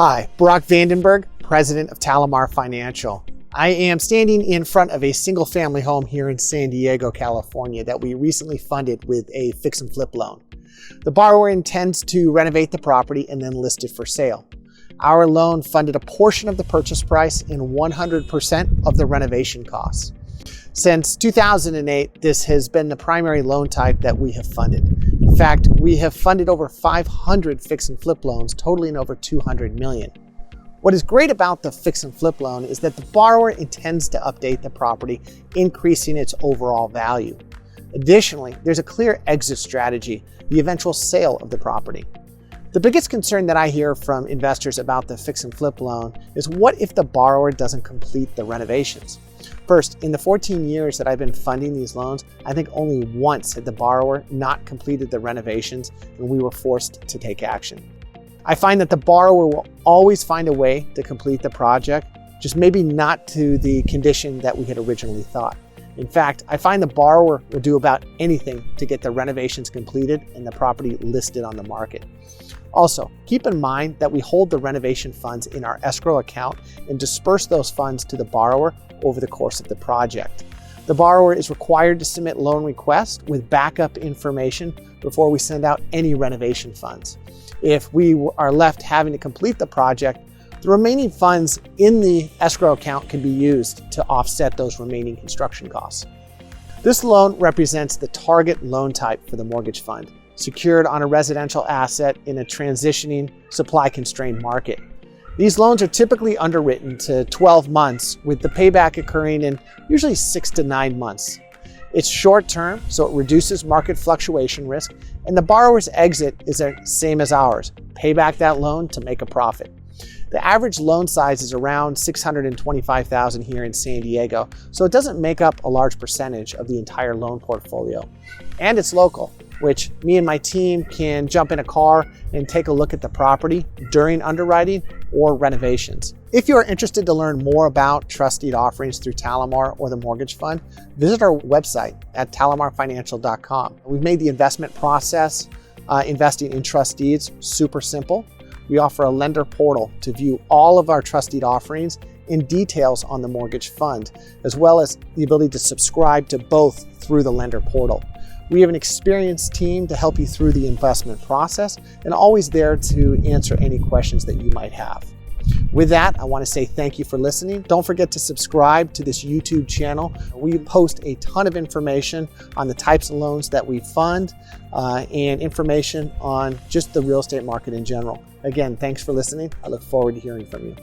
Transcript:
Hi, Brock VandenBerg, president of TaliMar Financial. I am standing in front of a single-family home here in San Diego, California that we recently funded with a fix and flip loan. The borrower intends to renovate the property and then list it for sale. Our loan funded a portion of the purchase price and 100% of the renovation costs. Since 2008, this has been the primary loan type that we have funded. In fact, we have funded over 500 fix and flip loans, totaling over $200 million. What is great about the fix and flip loan is that the borrower intends to update the property, increasing its overall value. Additionally, there's a clear exit strategy, the eventual sale of the property. The biggest concern that I hear from investors about the fix and flip loan is what if the borrower doesn't complete the renovations? First, in the 14 years that I've been funding these loans, I think only once had the borrower not completed the renovations and we were forced to take action. I find that the borrower will always find a way to complete the project, just maybe not to the condition that we had originally thought. In fact, I find the borrower will do about anything to get the renovations completed and the property listed on the market. Also, keep in mind that we hold the renovation funds in our escrow account and disperse those funds to the borrower over the course of the project. The borrower is required to submit loan requests with backup information before we send out any renovation funds. If we are left having to complete the project, the remaining funds in the escrow account can be used to offset those remaining construction costs. This loan represents the target loan type for the mortgage fund, secured on a residential asset in a transitioning, supply-constrained market. These loans are typically underwritten to 12 months, with the payback occurring in usually 6 to 9 months. It's short-term, so it reduces market fluctuation risk, and the borrower's exit is the same as ours: pay back that loan to make a profit. The average loan size is around $625,000 here in San Diego, so it doesn't make up a large percentage of the entire loan portfolio. And it's local, which me and my team can jump in a car and take a look at the property during underwriting or renovations. If you are interested to learn more about trust deed offerings through TaliMar or the mortgage fund, visit our website at TaliMarFinancial.com. We've made the investment process, investing in trust deeds, super simple. We offer a lender portal to view all of our trust deed offerings and details on the mortgage fund, as well as the ability to subscribe to both through the lender portal. We have an experienced team to help you through the investment process and always there to answer any questions that you might have. With that, I want to say thank you for listening. Don't forget to subscribe to this YouTube channel. We post a ton of information on the types of loans that we fund and information on just the real estate market in general. Again, thanks for listening. I look forward to hearing from you.